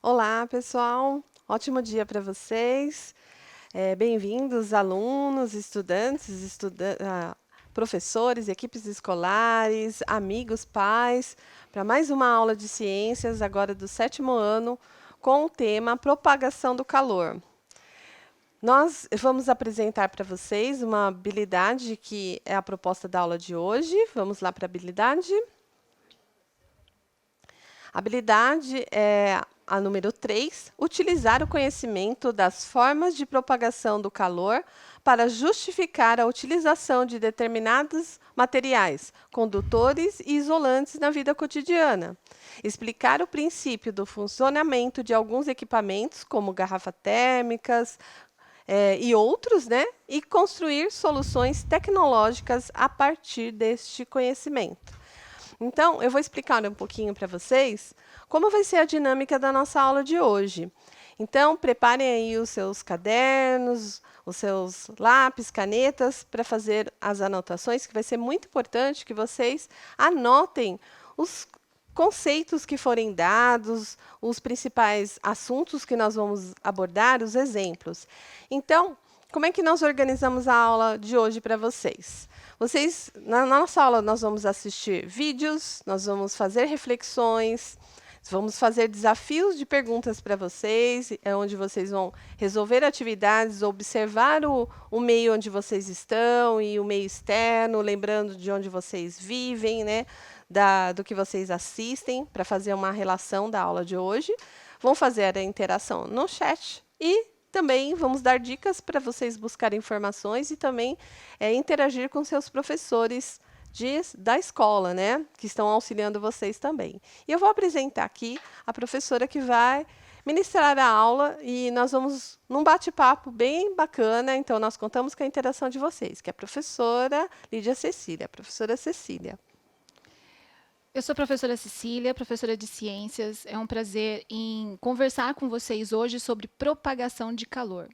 Olá, pessoal. Ótimo dia para vocês. Bem-vindos, alunos, estudantes, professores, equipes escolares, amigos, pais, para mais uma aula de ciências, agora do 7º ano, com o tema propagação do calor. Nós vamos apresentar para vocês uma habilidade que é a proposta da aula de hoje. Vamos lá para a habilidade. Habilidade é a número 3, utilizar o conhecimento das formas de propagação do calor para justificar a utilização de determinados materiais, condutores e isolantes na vida cotidiana. Explicar o princípio do funcionamento de alguns equipamentos, como garrafas térmicas, e outros, né? E construir soluções tecnológicas a partir deste conhecimento. Então, eu vou explicar um pouquinho para vocês como vai ser a dinâmica da nossa aula de hoje. Então, preparem aí os seus cadernos, os seus lápis, canetas, para fazer as anotações, que vai ser muito importante que vocês anotem os conceitos que forem dados, os principais assuntos que nós vamos abordar, os exemplos. Então, como é que nós organizamos a aula de hoje para vocês? Na nossa aula, nós vamos assistir vídeos, nós vamos fazer reflexões, vamos fazer desafios de perguntas para vocês, onde vocês vão resolver atividades, observar o meio onde vocês estão e o meio externo, lembrando de onde vocês vivem, né? Do que vocês assistem, para fazer uma relação da aula de hoje. Vão fazer a interação no chat e também vamos dar dicas para vocês buscarem informações e também interagir com seus professores da escola, né, que estão auxiliando vocês também. E eu vou apresentar aqui a professora que vai ministrar a aula e nós vamos num bate-papo bem bacana. Então, nós contamos com a interação de vocês, que é a professora Lídia Cecília, professora Cecília. Eu sou a professora Cecília, professora de ciências. É um prazer em conversar com vocês hoje sobre propagação de calor.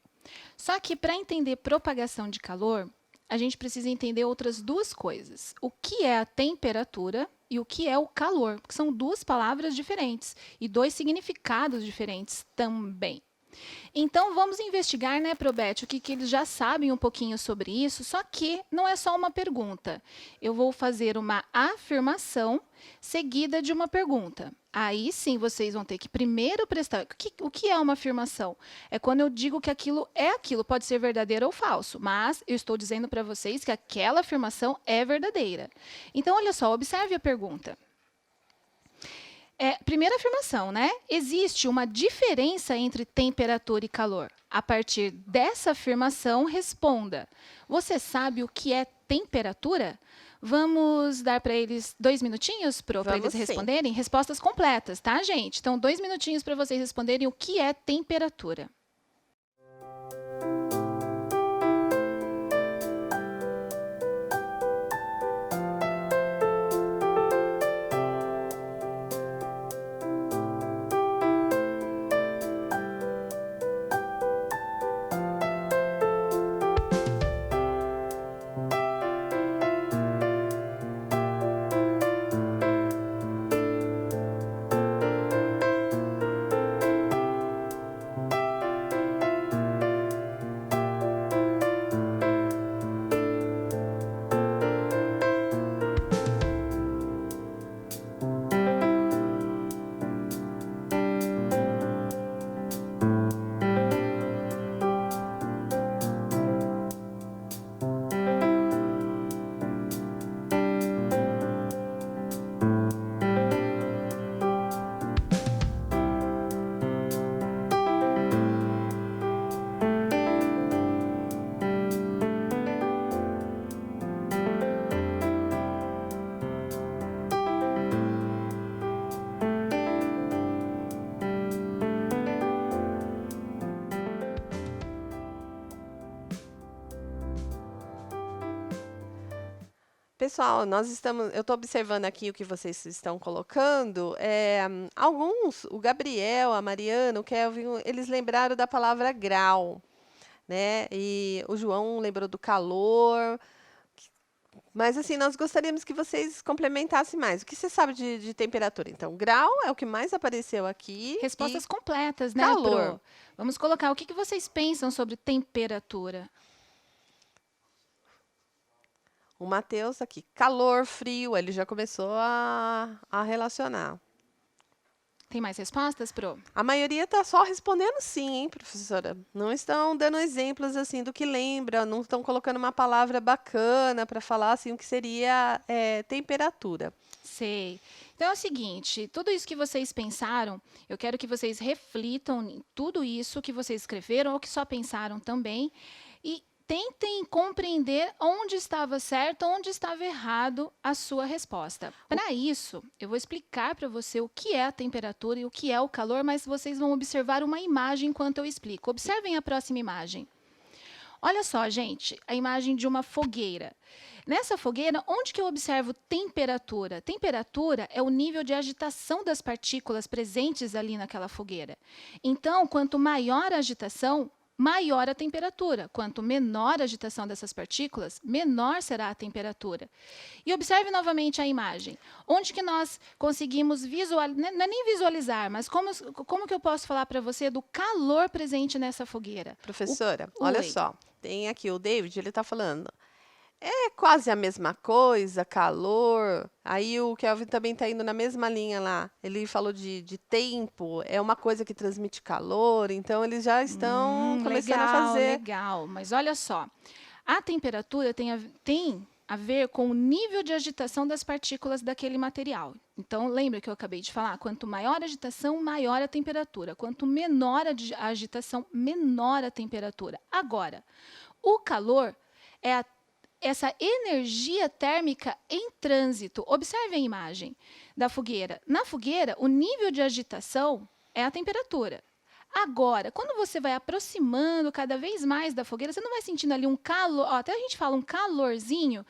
Só que para entender propagação de calor, a gente precisa entender outras duas coisas. O que é a temperatura e o que é o calor, porque são duas palavras diferentes e dois significados diferentes também. Então, vamos investigar, né, Probete, o que eles já sabem um pouquinho sobre isso, só que não é só uma pergunta. Eu vou fazer uma afirmação seguida de uma pergunta. Aí sim, vocês vão ter que primeiro prestar... O que é uma afirmação? É quando eu digo que aquilo é aquilo, pode ser verdadeiro ou falso, mas eu estou dizendo para vocês que aquela afirmação é verdadeira. Então, olha só, observe a pergunta. Primeira afirmação, né? Existe uma diferença entre temperatura e calor. A partir dessa afirmação, responda. Você sabe o que é temperatura? Vamos dar para eles 2 minutinhos para eles responderem? Respostas completas, tá, gente? Então, 2 minutinhos para vocês responderem o que é temperatura. Pessoal, eu estou observando aqui o que vocês estão colocando. Alguns, o Gabriel, a Mariana, o Kelvin, eles lembraram da palavra grau, né? E o João lembrou do calor. Mas assim, nós gostaríamos que vocês complementassem mais. O que você sabe de temperatura? Então, grau é o que mais apareceu aqui Respostas e completas, né, calor. Pro? Vamos colocar o que vocês pensam sobre temperatura. O Matheus aqui, calor, frio, ele já começou a relacionar. Tem mais respostas, Pro? A maioria está só respondendo sim, hein, professora? Não estão dando exemplos assim do que lembra, não estão colocando uma palavra bacana para falar assim o que seria temperatura. Sei. Então é o seguinte, tudo isso que vocês pensaram, eu quero que vocês reflitam em tudo isso que vocês escreveram ou que só pensaram também e tentem compreender onde estava certo, onde estava errado a sua resposta. Para isso, eu vou explicar para você o que é a temperatura e o que é o calor, mas vocês vão observar uma imagem enquanto eu explico. Observem a próxima imagem. Olha só, gente, a imagem de uma fogueira. Nessa fogueira, onde que eu observo temperatura? Temperatura é o nível de agitação das partículas presentes ali naquela fogueira. Então, quanto maior a agitação, maior a temperatura. Quanto menor a agitação dessas partículas, menor será a temperatura. E observe novamente a imagem. Onde que nós conseguimos visualizar, não é nem visualizar, mas como que eu posso falar para você do calor presente nessa fogueira? Professora, olha Oi. só, tem aqui o David, ele está falando. É quase a mesma coisa, calor. Aí o Kelvin também está indo na mesma linha lá. Ele falou de tempo, é uma coisa que transmite calor, então eles já estão começando a fazer. Legal. Mas olha só, a temperatura tem a ver com o nível de agitação das partículas daquele material. Então, lembra que eu acabei de falar? Quanto maior a agitação, maior a temperatura. Quanto menor a agitação, menor a temperatura. Agora, o calor é essa energia térmica em trânsito. Observe a imagem da fogueira. Na fogueira, o nível de agitação é a temperatura. Agora, quando você vai aproximando cada vez mais da fogueira, você não vai sentindo ali um calor, até a gente fala um calorzinho.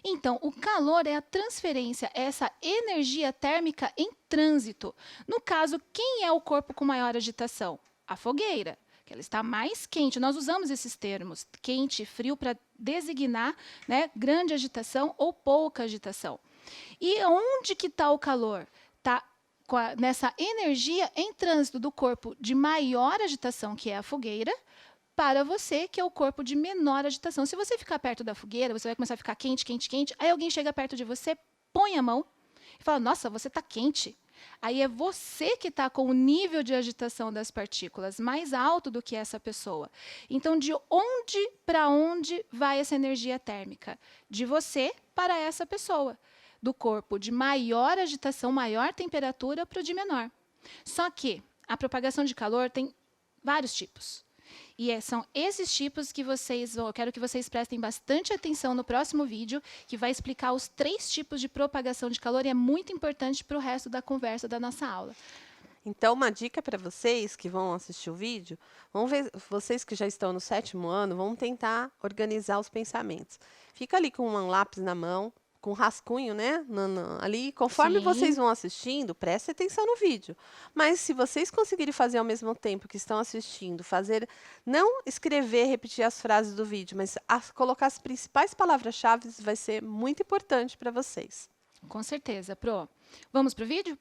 Então, o calor é a transferência, é essa energia térmica em trânsito. No caso, quem é o corpo com maior agitação? A fogueira, que ela está mais quente. Nós usamos esses termos, quente e frio, para designar, né, grande agitação ou pouca agitação. E onde que está o calor? Está nessa energia em trânsito do corpo de maior agitação, que é a fogueira, para você, que é o corpo de menor agitação. Se você ficar perto da fogueira, você vai começar a ficar quente, quente, quente. Aí alguém chega perto de você, põe a mão e fala, nossa, você está quente. Aí é você que está com o nível de agitação das partículas mais alto do que essa pessoa. Então, de onde para onde vai essa energia térmica? De você para essa pessoa. Do corpo de maior agitação, maior temperatura, para o de menor. Só que a propagação de calor tem vários tipos. E são esses tipos que eu quero que vocês prestem bastante atenção no próximo vídeo, que vai explicar os 3 tipos de propagação de calor e é muito importante para o resto da conversa da nossa aula. Então, uma dica para vocês que vão assistir o vídeo, vamos ver, vocês que já estão no 7º ano, vão tentar organizar os pensamentos. Fica ali com um lápis na mão, com rascunho, né? Ali, conforme Sim. vocês vão assistindo, preste atenção no vídeo. Mas se vocês conseguirem fazer ao mesmo tempo que estão assistindo, não escrever, repetir as frases do vídeo, mas colocar as principais palavras-chave, vai ser muito importante para vocês. Com certeza, Pro. Vamos para o vídeo?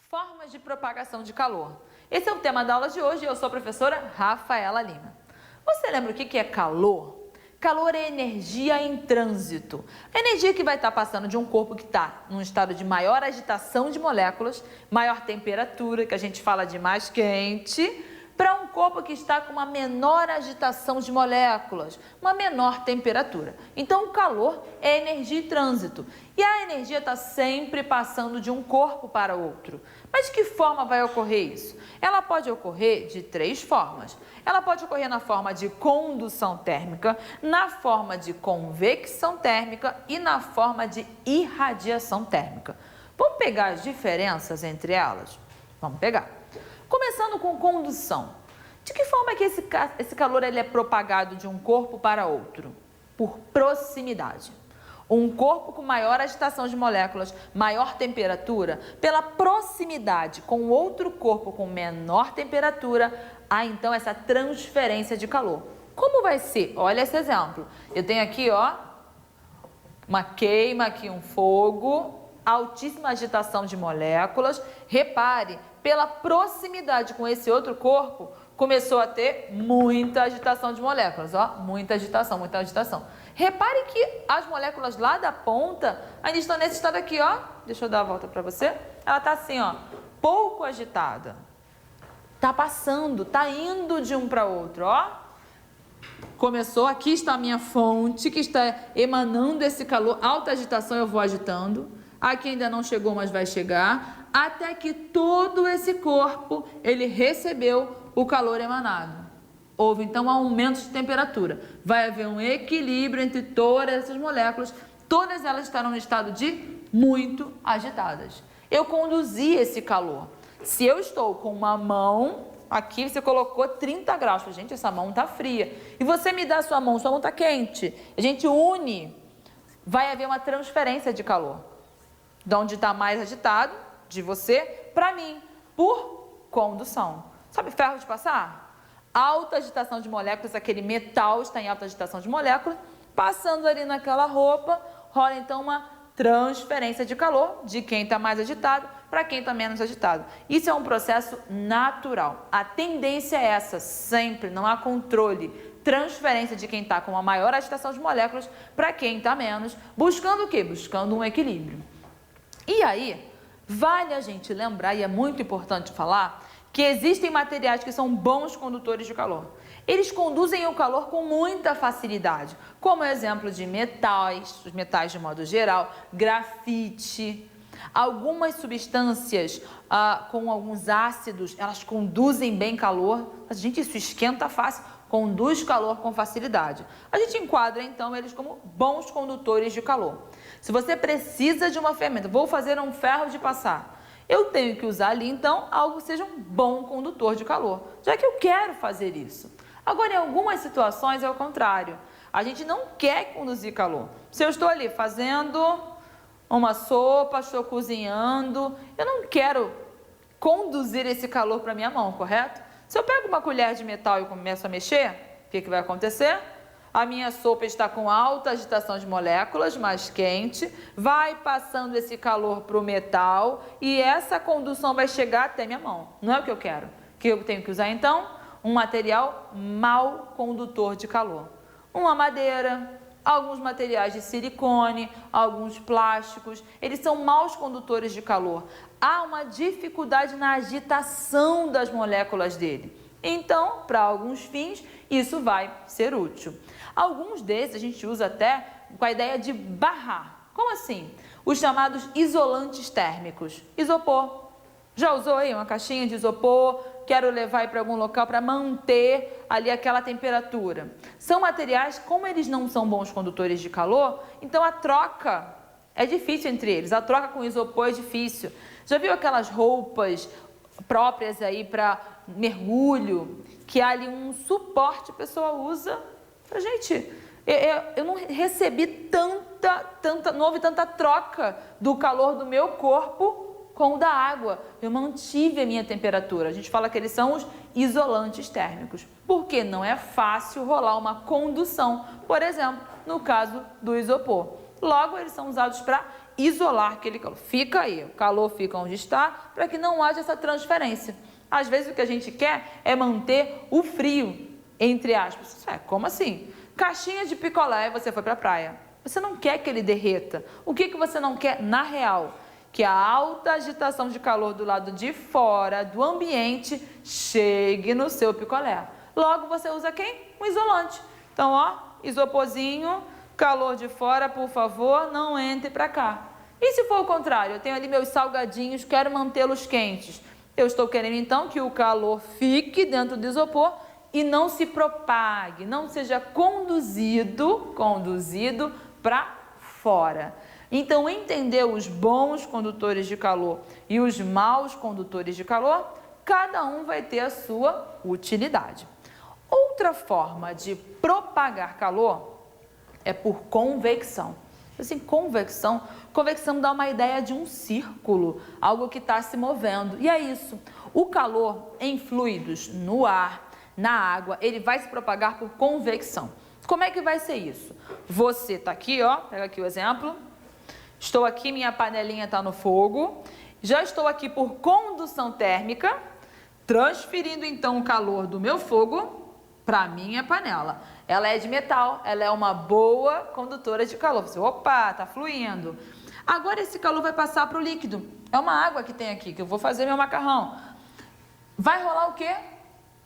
Formas de propagação de calor. Esse é o tema da aula de hoje e eu sou a professora Rafaela Lima. Você lembra o que é calor? Calor é energia em trânsito. A energia que vai estar passando de um corpo que está num estado de maior agitação de moléculas, maior temperatura, que a gente fala de mais quente, para um corpo que está com uma menor agitação de moléculas, uma menor temperatura. Então, o calor é energia em trânsito. E a energia está sempre passando de um corpo para outro. Mas de que forma vai ocorrer isso? Ela pode ocorrer de 3 formas. Ela pode ocorrer na forma de condução térmica, na forma de convecção térmica e na forma de irradiação térmica. Vamos pegar as diferenças entre elas? Vamos pegar. Começando com condução. De que forma é que esse calor ele é propagado de um corpo para outro? Por proximidade. Um corpo com maior agitação de moléculas, maior temperatura, pela proximidade com outro corpo com menor temperatura, há então essa transferência de calor. Como vai ser? Olha esse exemplo. Eu tenho aqui, ó, uma queima, aqui um fogo, altíssima agitação de moléculas. Repare, pela proximidade com esse outro corpo, começou a ter muita agitação de moléculas, ó, muita agitação, muita agitação. Repare que as moléculas lá da ponta ainda estão nesse estado aqui, ó. Deixa eu dar a volta para você. Ela está assim, ó, pouco agitada. Está passando, está indo de um para outro, ó. Começou, aqui está a minha fonte, que está emanando esse calor, alta agitação, eu vou agitando. Aqui ainda não chegou, mas vai chegar. Até que todo esse corpo, ele recebeu o calor emanado. Houve, então, um aumento de temperatura. Vai haver um equilíbrio entre todas essas moléculas. Todas elas estarão no estado de muito agitadas. Eu conduzi esse calor. Se eu estou com uma mão, aqui você colocou 30 graus. Gente, essa mão está fria. E você me dá a sua mão está quente. A gente une. Vai haver uma transferência de calor. De onde está mais agitado, de você, para mim, por condução. Sabe ferro de passar? Alta agitação de moléculas, aquele metal está em alta agitação de moléculas, passando ali naquela roupa, rola então uma transferência de calor de quem está mais agitado para quem está menos agitado. Isso é um processo natural. A tendência é essa, sempre, não há controle. Transferência de quem está com uma maior agitação de moléculas para quem está menos, buscando o quê? Buscando um equilíbrio. E aí, vale a gente lembrar, e é muito importante falar, que existem materiais que são bons condutores de calor. Eles conduzem o calor com muita facilidade, como exemplo de metais, os metais de modo geral, grafite. Algumas substâncias com alguns ácidos, elas conduzem bem calor. Mas, gente, isso esquenta fácil, conduz calor com facilidade. A gente enquadra, então, eles como bons condutores de calor. Se você precisa de uma ferramenta, vou fazer um ferro de passar, eu tenho que usar ali, então, algo que seja um bom condutor de calor, já que eu quero fazer isso. Agora, em algumas situações é o contrário. A gente não quer conduzir calor. Se eu estou ali fazendo uma sopa, estou cozinhando, eu não quero conduzir esse calor para minha mão, correto? Se eu pego uma colher de metal e começo a mexer, o que vai acontecer? A minha sopa está com alta agitação de moléculas, mais quente, vai passando esse calor para o metal e essa condução vai chegar até minha mão. Não é o que eu quero. O que eu tenho que usar então? Um material mau condutor de calor. Uma madeira, alguns materiais de silicone, alguns plásticos, eles são maus condutores de calor. Há uma dificuldade na agitação das moléculas dele. Então, para alguns fins, isso vai ser útil. Alguns desses a gente usa até com a ideia de barrar. Como assim? Os chamados isolantes térmicos. Isopor. Já usou aí uma caixinha de isopor? Quero levar para algum local para manter ali aquela temperatura. São materiais, como eles não são bons condutores de calor, então a troca é difícil entre eles. A troca com isopor é difícil. Já viu aquelas roupas próprias aí para mergulho, que há ali um suporte, a pessoa usa? Gente, eu não recebi não houve tanta troca do calor do meu corpo com o da água. Eu mantive a minha temperatura. A gente fala que eles são os isolantes térmicos, porque não é fácil rolar uma condução, por exemplo, no caso do isopor. Logo, eles são usados para isolar aquele calor. Fica aí, o calor fica onde está, para que não haja essa transferência. Às vezes o que a gente quer é manter o frio, entre aspas. Como assim? Caixinha de picolé, você foi para a praia. Você não quer que ele derreta. O que você não quer na real? Que a alta agitação de calor do lado de fora do ambiente chegue no seu picolé. Logo você usa quem? Um isolante. Então, ó, isoporzinho, calor de fora, por favor, não entre para cá. E se for o contrário? Eu tenho ali meus salgadinhos, quero mantê-los quentes. Eu estou querendo então que o calor fique dentro do isopor e não se propague, não seja conduzido para fora. Então, entender os bons condutores de calor e os maus condutores de calor, cada um vai ter a sua utilidade. Outra forma de propagar calor é por convecção. Assim, convecção. Convecção dá uma ideia de um círculo, algo que está se movendo. E é isso. O calor em fluidos, no ar, na água, ele vai se propagar por convecção. Como é que vai ser isso? Você está aqui, ó, pega aqui o exemplo. Estou aqui, minha panelinha está no fogo. Já estou aqui por condução térmica, transferindo então o calor do meu fogo para a minha panela. Ela é de metal, ela é uma boa condutora de calor. Você, opa, está fluindo. Agora esse calor vai passar para o líquido. É uma água que tem aqui, que eu vou fazer meu macarrão. Vai rolar o quê?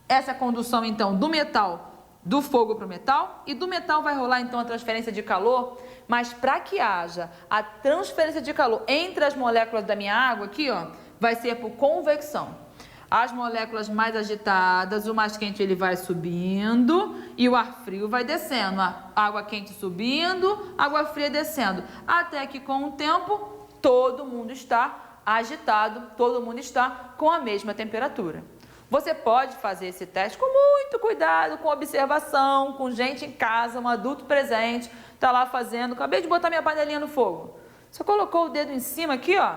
Essa condução então do metal, do fogo para o metal, e do metal vai rolar então a transferência de calor, mas para que haja a transferência de calor entre as moléculas da minha água aqui, ó, vai ser por convecção. As moléculas mais agitadas, o mais quente ele vai subindo e o ar frio vai descendo. A água quente subindo, água fria descendo. Até que com o tempo todo mundo está agitado, todo mundo está com a mesma temperatura. Você pode fazer esse teste com muito cuidado, com observação, com gente em casa, um adulto presente, está lá fazendo. Acabei de botar minha panelinha no fogo. Você colocou o dedo em cima aqui, ó,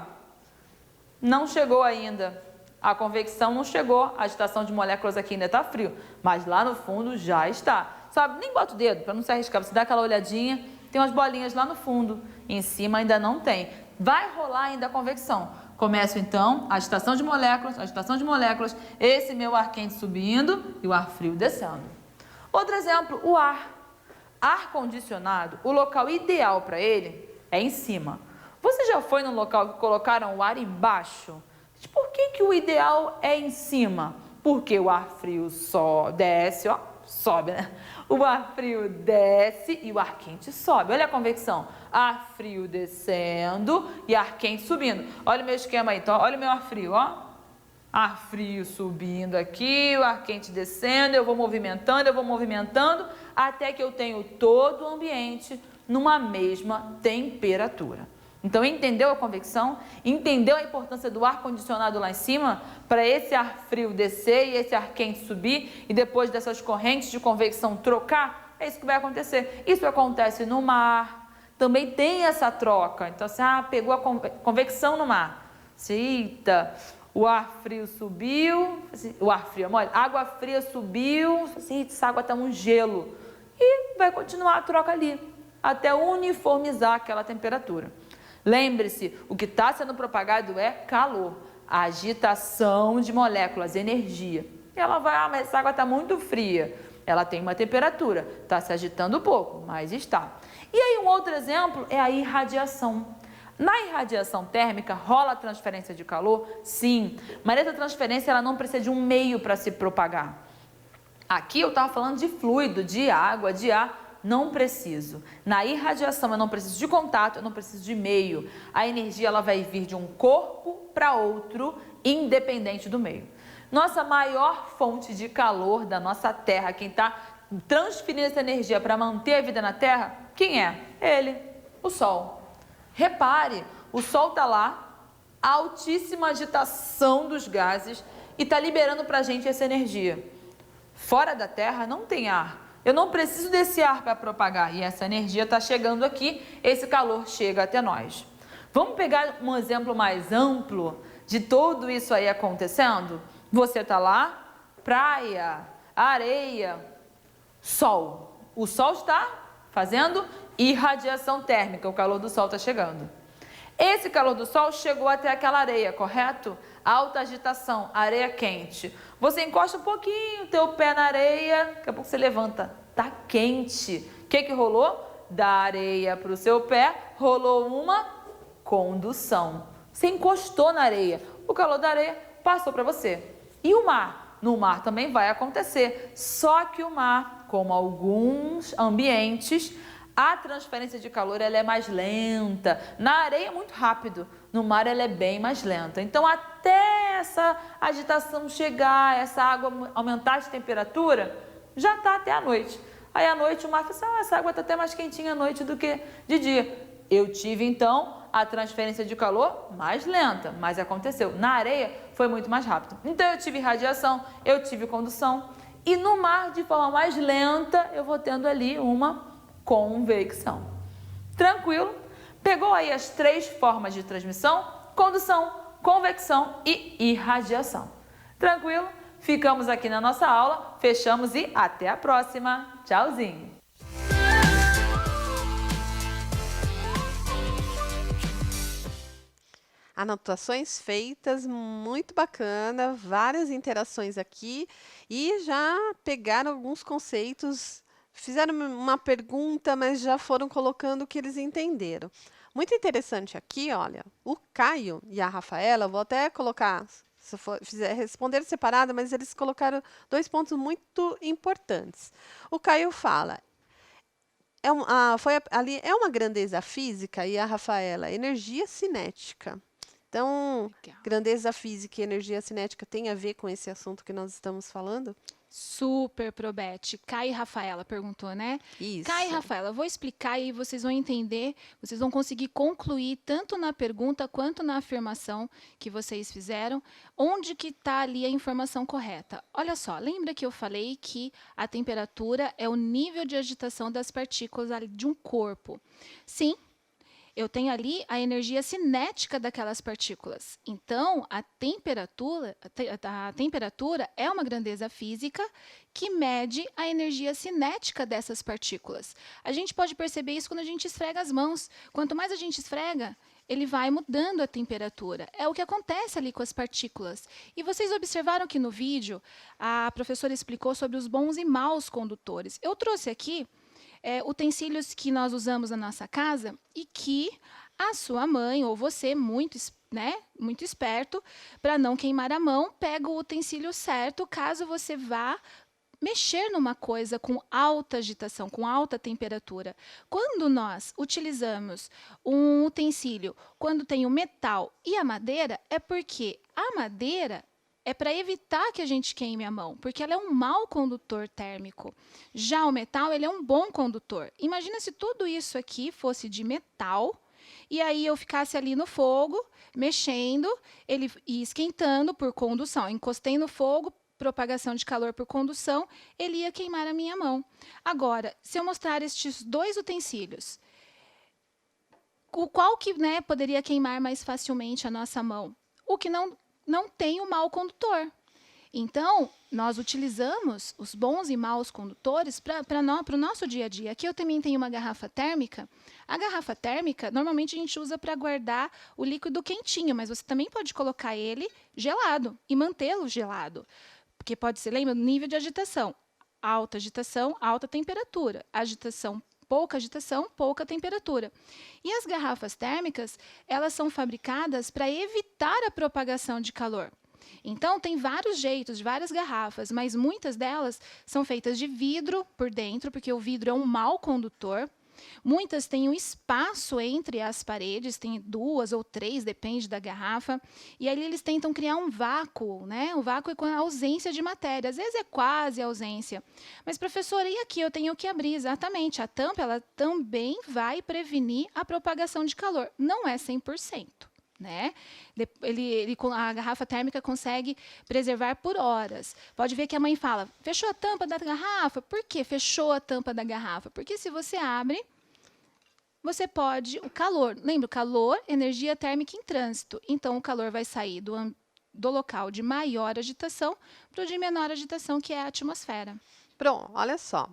não chegou ainda. A convecção não chegou, a agitação de moléculas aqui ainda está frio, mas lá no fundo já está. Sabe, nem bota o dedo para não se arriscar, você dá aquela olhadinha, tem umas bolinhas lá no fundo, em cima ainda não tem. Vai rolar ainda a convecção. Começo então a agitação de moléculas, esse meu ar quente subindo e o ar frio descendo. Outro exemplo, o ar. Ar condicionado, o local ideal para ele é em cima. Você já foi num local que colocaram o ar embaixo? Por que o ideal é em cima? Porque o ar frio desce, ó, sobe, né? O ar frio desce e o ar quente sobe. Olha a convecção. Ar frio descendo e ar quente subindo. Olha o meu esquema aí, então, olha o meu ar frio, ó. Ar frio subindo aqui, o ar quente descendo, eu vou movimentando, até que eu tenho todo o ambiente numa mesma temperatura. Então, entendeu a convecção? Entendeu a importância do ar condicionado lá em cima? Para esse ar frio descer e esse ar quente subir e depois dessas correntes de convecção trocar? É isso que vai acontecer. Isso acontece no mar. Também tem essa troca. Então, assim, pegou a convecção no mar. Eita, o ar frio subiu, o ar frio é mole, água fria subiu, assim, essa água está um gelo. E vai continuar a troca ali, até uniformizar aquela temperatura. Lembre-se, o que está sendo propagado é calor, a agitação de moléculas, energia. E ela vai, mas essa água está muito fria. Ela tem uma temperatura, está se agitando um pouco, mas está. E aí um outro exemplo é a irradiação. Na irradiação térmica, rola a transferência de calor? Sim, mas essa transferência ela não precisa de um meio para se propagar. Aqui eu estava falando de fluido, de água, de ar. Não preciso. Na irradiação eu não preciso de contato, eu não preciso de meio. A energia ela vai vir de um corpo para outro, independente do meio. Nossa maior fonte de calor da nossa Terra, quem está transferindo essa energia para manter a vida na Terra, quem é? Ele, o Sol. Repare, o Sol está lá, altíssima agitação dos gases e está liberando para a gente essa energia. Fora da Terra não tem ar. Eu não preciso desse ar para propagar e essa energia está chegando aqui, esse calor chega até nós. Vamos pegar um exemplo mais amplo de tudo isso aí acontecendo? Você está lá, praia, areia, sol. O sol está fazendo irradiação térmica, o calor do sol está chegando. Esse calor do sol chegou até aquela areia, correto? Alta agitação, areia quente. Você encosta um pouquinho o teu pé na areia, daqui a pouco você levanta, tá quente. O que rolou? Da areia para o seu pé, rolou uma condução. Você encostou na areia, o calor da areia passou para você. E o mar? No mar também vai acontecer, só que o mar, como alguns ambientes, a transferência de calor ela é mais lenta. Na areia é muito rápido, no mar ela é bem mais lenta. Então, até essa agitação chegar, essa água aumentar de temperatura, já está até a noite. Aí à noite o mar fala assim, essa água está até mais quentinha à noite do que de dia. Eu tive então a transferência de calor mais lenta, mas aconteceu. Na areia foi muito mais rápido. Então eu tive radiação, eu tive condução. E no mar, de forma mais lenta, eu vou tendo ali uma convecção. Tranquilo? Pegou aí as 3 formas de transmissão? Condução, convecção e irradiação. Tranquilo? Ficamos aqui na nossa aula, fechamos e até a próxima. Tchauzinho! Anotações feitas, muito bacana, várias interações aqui e já pegaram alguns conceitos, fizeram uma pergunta, mas já foram colocando o que eles entenderam. Muito interessante aqui, olha, o Caio e a Rafaela, vou até colocar, se for, responder separado, mas eles colocaram 2 pontos muito importantes. O Caio fala, é uma grandeza física e a Rafaela, energia cinética. Então, Legal. grandeza física e energia cinética tem a ver com esse assunto que nós estamos falando? Super, Probete. Kai e Rafaela perguntou, né? Isso. Kai e Rafaela, eu vou explicar e vocês vão entender, vocês vão conseguir concluir tanto na pergunta quanto na afirmação que vocês fizeram, onde que está ali a informação correta. Olha só, lembra que eu falei que a temperatura é o nível de agitação das partículas ali de um corpo? Sim. Eu tenho ali a energia cinética daquelas partículas. Então, a temperatura é uma grandeza física que mede a energia cinética dessas partículas. A gente pode perceber isso quando a gente esfrega as mãos. Quanto mais a gente esfrega, ele vai mudando a temperatura. É o que acontece ali com as partículas. E vocês observaram que no vídeo a professora explicou sobre os bons e maus condutores. Eu trouxe aqui utensílios que nós usamos na nossa casa e que a sua mãe ou você, muito esperto, para não queimar a mão, pega o utensílio certo caso você vá mexer numa coisa com alta agitação, com alta temperatura. Quando nós utilizamos um utensílio, quando tem o metal e a madeira, é porque a madeira é para evitar que a gente queime a mão, porque ela é um mau condutor térmico. Já o metal, ele é um bom condutor. Imagina se tudo isso aqui fosse de metal, e aí eu ficasse ali no fogo, mexendo, ele ia esquentando por condução. Encostei no fogo, propagação de calor por condução, ele ia queimar a minha mão. Agora, se eu mostrar estes 2 utensílios, qual que poderia queimar mais facilmente a nossa mão? O que não tem o mau condutor. Então, nós utilizamos os bons e maus condutores para o nosso dia a dia. Aqui eu também tenho uma garrafa térmica. A garrafa térmica, normalmente a gente usa para guardar o líquido quentinho, mas você também pode colocar ele gelado e mantê-lo gelado. Porque pode ser, lembra, nível de agitação, alta temperatura. Pouca agitação, pouca temperatura. E as garrafas térmicas, elas são fabricadas para evitar a propagação de calor. Então, tem vários jeitos, várias garrafas, mas muitas delas são feitas de vidro por dentro, porque o vidro é um mau condutor. Muitas têm um espaço entre as paredes, tem 2 ou 3, depende da garrafa. E ali eles tentam criar um vácuo, né? O vácuo é com a ausência de matéria. Às vezes é quase ausência. Mas, professora, e aqui eu tenho que abrir? Exatamente. A tampa, ela também vai prevenir a propagação de calor. Não é 100%. Né? A garrafa térmica consegue preservar por horas. Pode ver que a mãe fala, fechou a tampa da garrafa? Por que fechou a tampa da garrafa? Porque se você abre, você pode... O calor, lembra? O calor, energia térmica em trânsito. Então, o calor vai sair do local de maior agitação para o de menor agitação, que é a atmosfera. Pronto, olha só.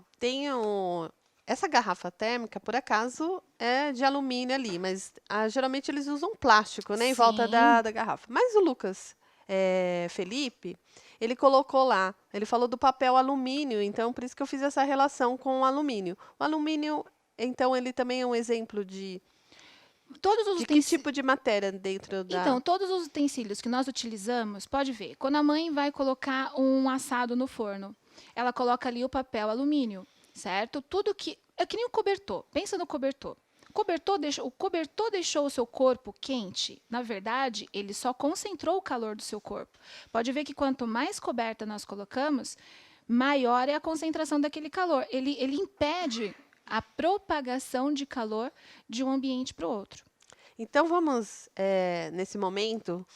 Essa garrafa térmica, por acaso, é de alumínio ali, mas geralmente eles usam plástico, né, em volta da garrafa. Mas o Lucas Felipe, ele colocou lá, ele falou do papel alumínio, então por isso que eu fiz essa relação com o alumínio. O alumínio, então, ele também é um exemplo de que tipo de matéria dentro da... Então, todos os utensílios que nós utilizamos, pode ver, quando a mãe vai colocar um assado no forno, ela coloca ali o papel alumínio. Certo? Tudo que... É que nem o cobertor. Pensa no cobertor. O cobertor deixou o seu corpo quente. Na verdade, ele só concentrou o calor do seu corpo. Pode ver que quanto mais coberta nós colocamos, maior é a concentração daquele calor. Ele impede a propagação de calor de um ambiente para o outro. Então, vamos, nesse momento,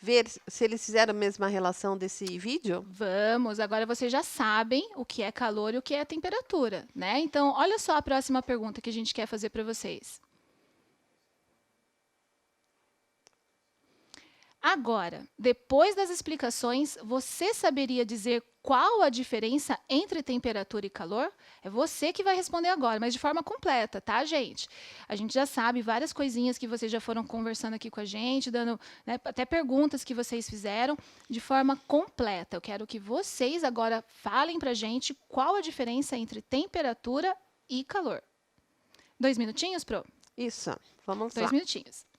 ver se eles fizeram a mesma relação desse vídeo? Vamos, agora vocês já sabem o que é calor e o que é temperatura, né? Então, olha só a próxima pergunta que a gente quer fazer para vocês. Agora, depois das explicações, você saberia dizer qual a diferença entre temperatura e calor? É você que vai responder agora, mas de forma completa, tá, gente? A gente já sabe várias coisinhas que vocês já foram conversando aqui com a gente, dando, né, até perguntas que vocês fizeram de forma completa. Eu quero que vocês agora falem pra gente qual a diferença entre temperatura e calor. 2 minutinhos, Pro? Isso, vamos 2 lá. minutinhos.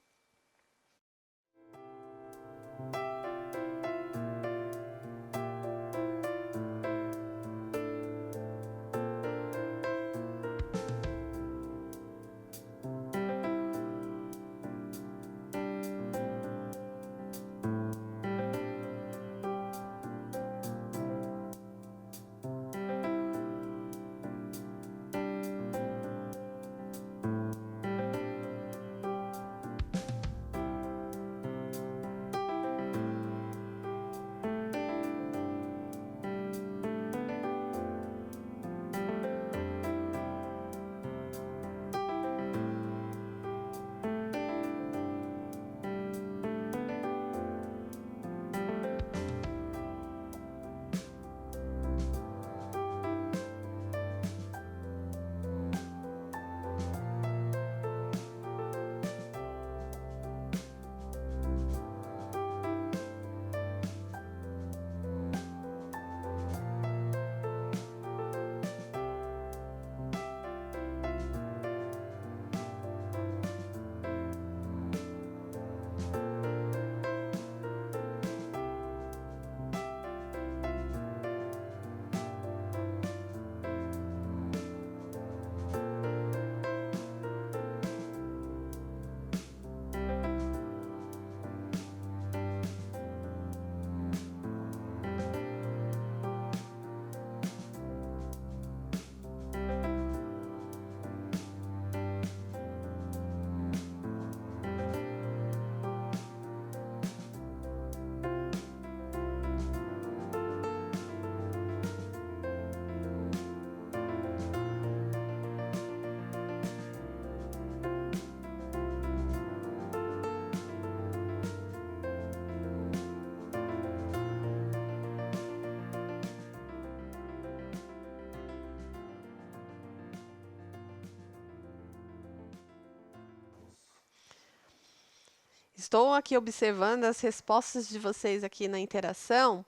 Estou aqui observando as respostas de vocês aqui na interação.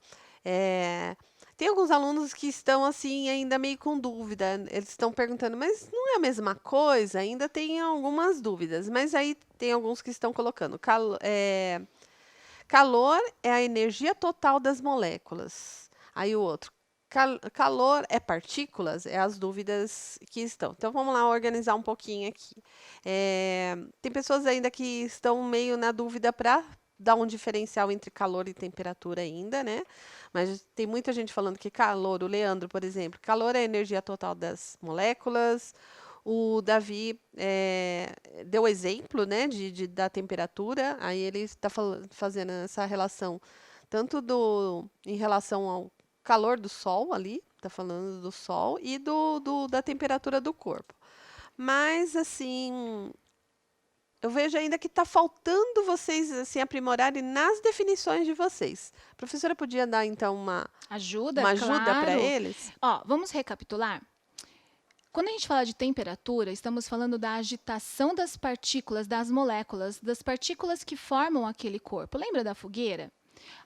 Tem alguns alunos que estão assim ainda meio com dúvida. Eles estão perguntando, mas não é a mesma coisa? Ainda tem algumas dúvidas. Mas aí tem alguns que estão colocando. Calor é a energia total das moléculas. Aí o outro. Calor é partículas? É as dúvidas que estão. Então, vamos lá organizar um pouquinho aqui. Tem pessoas ainda que estão meio na dúvida para dar um diferencial entre calor e temperatura ainda, né? Mas tem muita gente falando que calor, o Leandro, por exemplo, calor é a energia total das moléculas. O Davi deu exemplo, né, da temperatura, aí ele está fazendo essa relação tanto em relação ao calor do sol ali, está falando do sol, e da temperatura do corpo. Mas, assim, eu vejo ainda que está faltando vocês assim, aprimorarem nas definições de vocês. A professora podia dar, então, uma ajuda para claro. eles? Ó, vamos recapitular? Quando a gente fala de temperatura, estamos falando da agitação das partículas, das moléculas, das partículas que formam aquele corpo. Lembra da fogueira?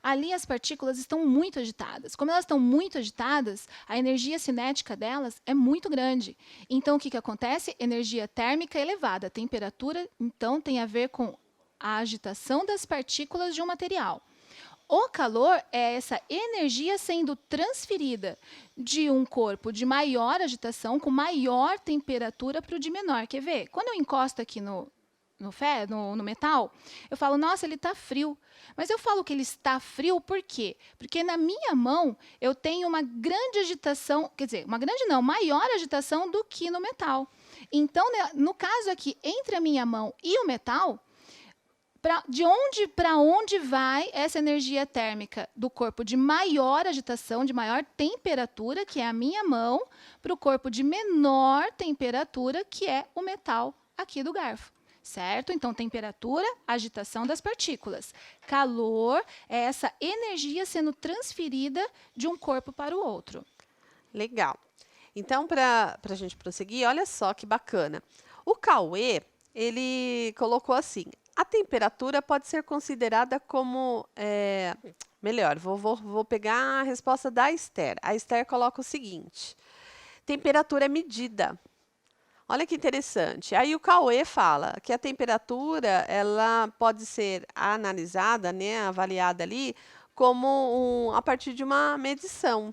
Ali as partículas estão muito agitadas. Como elas estão muito agitadas, a energia cinética delas é muito grande. Então, o que acontece? Energia térmica elevada. A temperatura, então, tem a ver com a agitação das partículas de um material. O calor é essa energia sendo transferida de um corpo de maior agitação, com maior temperatura, para o de menor. Quer ver? Quando eu encosto aqui no metal, eu falo, nossa, ele está frio. Mas eu falo que ele está frio por quê? Porque na minha mão eu tenho uma grande agitação, quer dizer, uma grande não, maior agitação do que no metal. Então, no caso aqui, entre a minha mão e o metal, de onde para onde vai essa energia térmica do corpo de maior agitação, de maior temperatura, que é a minha mão, para o corpo de menor temperatura, que é o metal aqui do garfo. certo? Então, temperatura, agitação das partículas. Calor é essa energia sendo transferida de um corpo para o outro. Legal. Então, para a gente prosseguir, olha só que bacana. O Cauê, ele colocou assim: a temperatura pode ser considerada como. Melhor, vou pegar a resposta da Esther. A Esther coloca o seguinte: temperatura é medida. Olha que interessante. Aí o Cauê fala que a temperatura ela pode ser analisada, né, avaliada ali, como a partir de uma medição.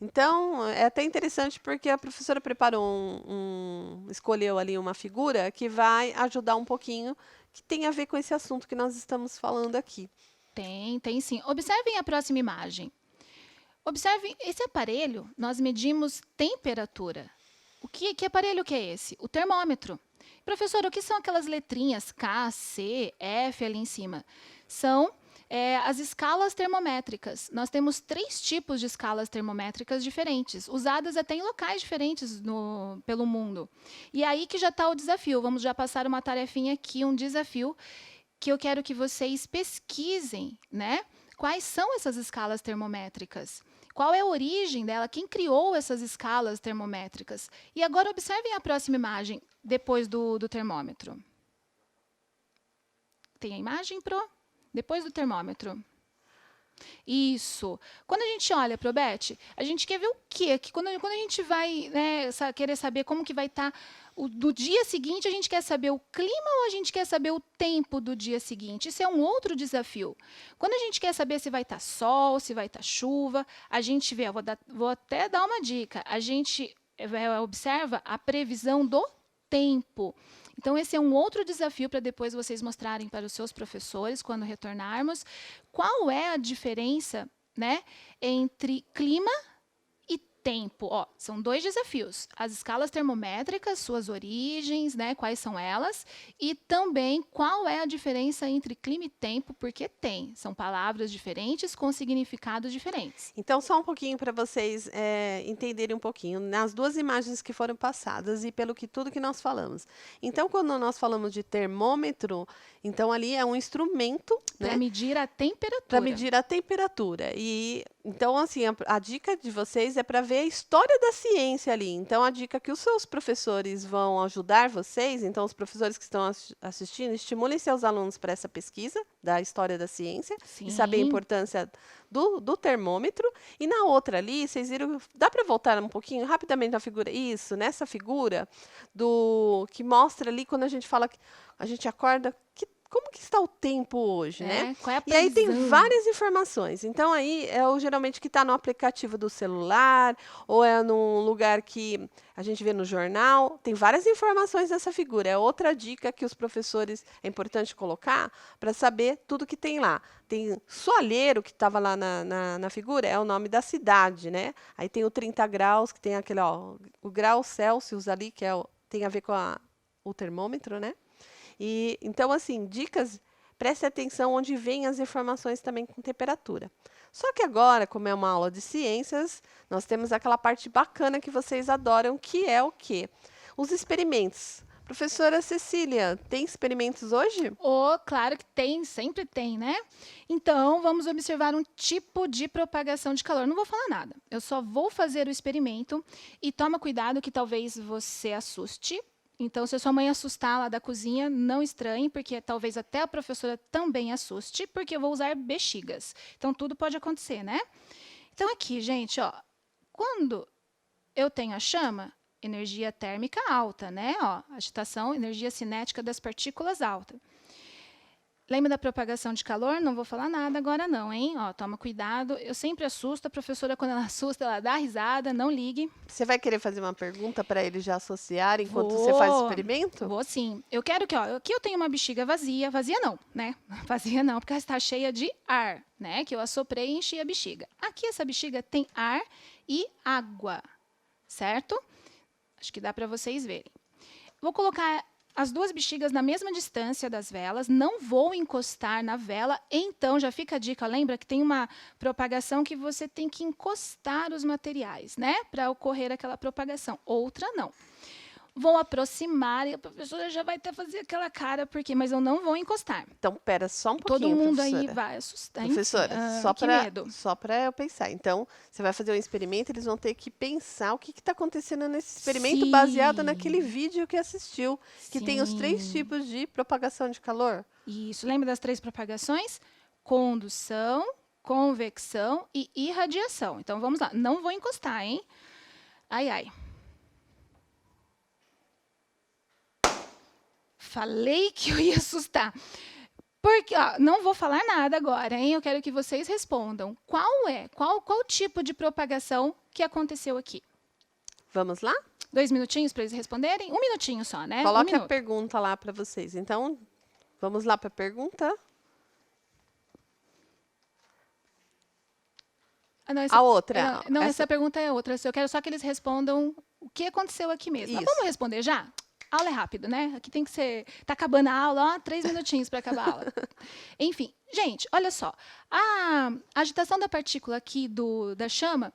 Então, é até interessante porque a professora preparou escolheu ali uma figura que vai ajudar um pouquinho, que tem a ver com esse assunto que nós estamos falando aqui. Tem sim. Observem a próxima imagem. Observem esse aparelho, nós medimos temperatura. Que aparelho que é esse? O termômetro. Professor, o que são aquelas letrinhas K, C, F ali em cima? São as escalas termométricas. Nós temos 3 tipos de escalas termométricas diferentes, usadas até em locais diferentes pelo mundo. E aí que já está o desafio. Vamos já passar uma tarefinha aqui, um desafio, que eu quero que vocês pesquisem, né? Quais são essas escalas termométricas? Qual é a origem dela? Quem criou essas escalas termométricas? E agora observem a próxima imagem, depois do termômetro. Tem a imagem, Pro? Depois do termômetro. Isso. Quando a gente olha, Probete, a gente quer ver o quê? Que quando a gente vai, né, querer saber como que vai estar do dia seguinte, a gente quer saber o clima ou a gente quer saber o tempo do dia seguinte? Isso é um outro desafio. Quando a gente quer saber se vai estar sol, se vai estar chuva, a gente vê, vou até dar uma dica, a gente observa a previsão do tempo. Então, esse é um outro desafio para depois vocês mostrarem para os seus professores, quando retornarmos, qual é a diferença, né, entre clima e tempo. Ó, são 2 desafios. As escalas termométricas, suas origens, né, quais são elas, e também qual é a diferença entre clima e tempo, porque são palavras diferentes com significados diferentes. Então, só um pouquinho para vocês entenderem um pouquinho, nas 2 imagens que foram passadas e pelo que tudo que nós falamos. Então, quando nós falamos de termômetro, então ali é um instrumento, Para né, medir a temperatura. para medir a temperatura. E então, assim, a dica de vocês é para ver a história da ciência ali. Então, a dica que os seus professores vão ajudar vocês, então os professores que estão assistindo, estimulem seus alunos para essa pesquisa da história da ciência e saber a Sim. importância do termômetro. E na outra ali, vocês viram, dá para voltar um pouquinho rapidamente na figura? Isso, nessa figura que mostra ali quando a gente fala que a gente acorda, como que está o tempo hoje, né? Qual é a E aí tem previsão? várias informações. Então, aí geralmente que está no aplicativo do celular, ou é num lugar que a gente vê no jornal. Tem várias informações nessa figura. É outra dica que os professores é importante colocar para saber tudo que tem lá. Tem Soalheiro, que estava lá na figura, é o nome da cidade, né? Aí tem o 30 graus, que tem aquele, ó, o grau Celsius ali, que tem a ver com o termômetro, né? E então, assim, dicas, preste atenção onde vêm as informações também com temperatura. Só que agora, como é uma aula de ciências, nós temos aquela parte bacana que vocês adoram, que é o quê? Os experimentos. Professora Cecília, tem experimentos hoje? Claro que tem, sempre tem, né? Então, vamos observar um tipo de propagação de calor. Não vou falar nada, eu só vou fazer o experimento e toma cuidado que talvez você assuste. Então, se a sua mãe assustar lá da cozinha, não estranhe, porque talvez até a professora também assuste, porque eu vou usar bexigas. Então, tudo pode acontecer, né? Então, aqui, gente, ó, quando eu tenho a chama, energia térmica alta, né? Ó, agitação, energia cinética das partículas alta. Lembra da propagação de calor? Não vou falar nada agora não, hein? Ó, toma cuidado. Eu sempre assusto. A professora, quando ela assusta, ela dá risada. Não ligue. Você vai querer fazer uma pergunta para eles já associarem enquanto você faz o experimento? Vou sim. Eu quero que, ó, aqui eu tenho uma bexiga vazia. Vazia não, né? Vazia não, porque ela está cheia de ar, né? Que eu assoprei e enchi a bexiga. Aqui essa bexiga tem ar e água, certo? Acho que dá para vocês verem. Vou colocar as 2 bexigas na mesma distância das velas, não vou encostar na vela, então já fica a dica, lembra que tem uma propagação que você tem que encostar os materiais, né? Para ocorrer aquela propagação, outra não. vou aproximar e a professora já vai até fazer aquela cara, mas eu não vou encostar. Então, pera só um Todo pouquinho, mundo professora. aí vai assustar. Professora, Enfim, que medo. só para eu pensar. Então, você vai fazer um experimento, eles vão ter que pensar o que está acontecendo nesse experimento Sim. baseado naquele vídeo que assistiu, que tem os 3 Sim. tipos de propagação de calor. Isso, lembra das 3 propagações? Condução, convecção e irradiação. Então, vamos lá. Não vou encostar, hein? Ai, ai. Falei que eu ia assustar. Porque, não vou falar nada agora, hein? Eu quero que vocês respondam. Qual tipo de propagação que aconteceu aqui? Vamos lá? 2 minutinhos para eles responderem? 1 minutinho só, né? Coloque 1 a minuto. pergunta lá para vocês. Então, vamos lá para a pergunta. Não, A outra. essa pergunta é outra. Eu quero só que eles respondam o que aconteceu aqui mesmo. Mas Isso. vamos responder já? A aula é rápido, né? Aqui tem que ser... Tá acabando a aula, 3 minutinhos para acabar a aula. Enfim, gente, olha só. A agitação da partícula aqui da chama,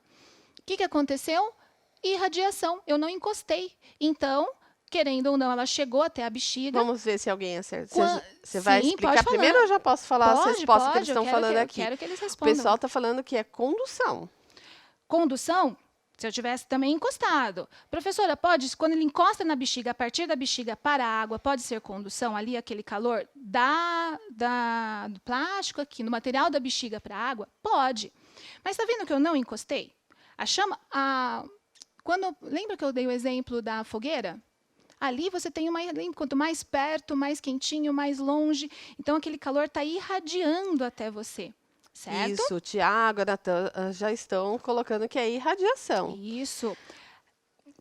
o que aconteceu? Irradiação. Eu não encostei. Então, querendo ou não, ela chegou até a bexiga. Vamos ver se alguém acerta. Você Sim, vai pode explicar falar. primeiro ou eu já posso falar as respostas que eles eu estão quero falando aqui? Eu quero que eles O respondam. pessoal está falando que é condução. Condução, se eu tivesse também encostado. Professora, quando ele encosta na bexiga, a partir da bexiga para a água, pode ser condução ali, aquele calor do plástico aqui, no material da bexiga para a água? Pode. Mas está vendo que eu não encostei? A chama, lembra que eu dei o exemplo da fogueira? Ali você tem quanto mais perto, mais quentinho, mais longe. Então, aquele calor está irradiando até você. Certo? Isso, o Tiago, a Natan já estão colocando que é irradiação. Isso.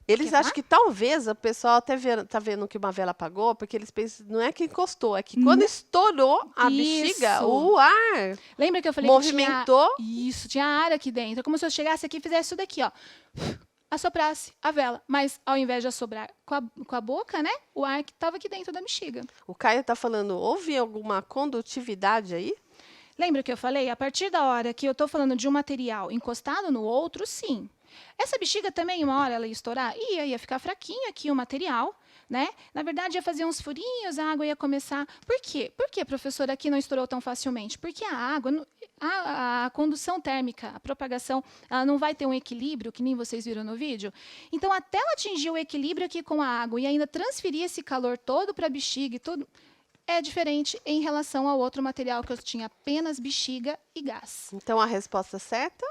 Eles Quer acham falar? que talvez o pessoal até está vendo que uma vela apagou, porque eles pensam, não é que encostou, é que quando estourou a bexiga, Isso. o ar Lembra que eu falei movimentou. que tinha ar aqui dentro. É como se eu chegasse aqui e fizesse isso daqui, ó. Assoprasse a vela. Mas, ao invés de assoprar com a boca, né? O ar que estava aqui dentro da bexiga. O Caio está falando, houve alguma condutividade aí? Lembra que eu falei? A partir da hora que eu estou falando de um material encostado no outro, sim. Essa bexiga também, uma hora ela ia estourar? Ia ficar fraquinho aqui o material, né? Na verdade, ia fazer uns furinhos, a água ia começar... Por quê? Por que, professora, aqui não estourou tão facilmente? Porque a água, a condução térmica, a propagação, ela não vai ter um equilíbrio, que nem vocês viram no vídeo. Então, até ela atingir o equilíbrio aqui com a água e ainda transferir esse calor todo para a bexiga e tudo... É diferente em relação ao outro material que eu tinha apenas bexiga e gás. Então, a resposta certa?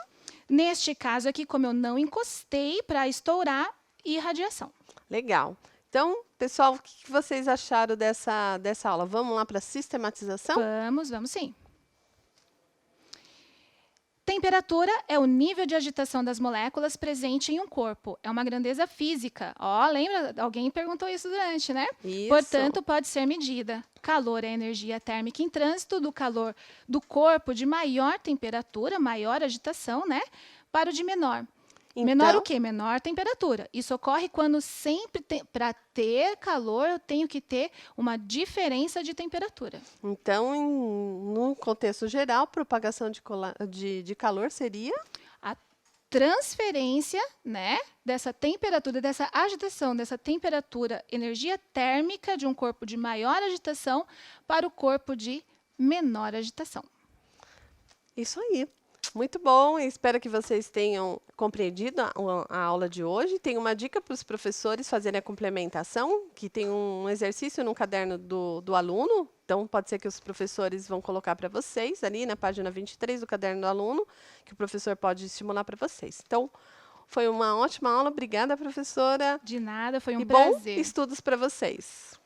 Neste caso aqui, como eu não encostei para estourar, irradiação. Legal. Então, pessoal, o que vocês acharam dessa aula? Vamos lá para a sistematização? Vamos sim. Temperatura é o nível de agitação das moléculas presente em um corpo. É uma grandeza física. Lembra? Alguém perguntou isso durante, né? Isso. Portanto, pode ser medida. Calor é a energia térmica em trânsito do calor do corpo de maior temperatura, maior agitação, né? Para o de menor. Então, Menor o quê? Menor temperatura. Isso ocorre quando para ter calor, eu tenho que ter uma diferença de temperatura. Então, no contexto geral, propagação de calor seria? A transferência, né, dessa temperatura, dessa agitação, dessa temperatura, energia térmica de um corpo de maior agitação para o corpo de menor agitação. Isso aí. Muito bom, espero que vocês tenham compreendido a aula de hoje. Tem uma dica para os professores fazerem a complementação, que tem um exercício no caderno do aluno. Então, pode ser que os professores vão colocar para vocês, ali na página 23 do caderno do aluno, que o professor pode estimular para vocês. Então, foi uma ótima aula. Obrigada, professora. De nada, foi um e prazer. Bom estudos para vocês.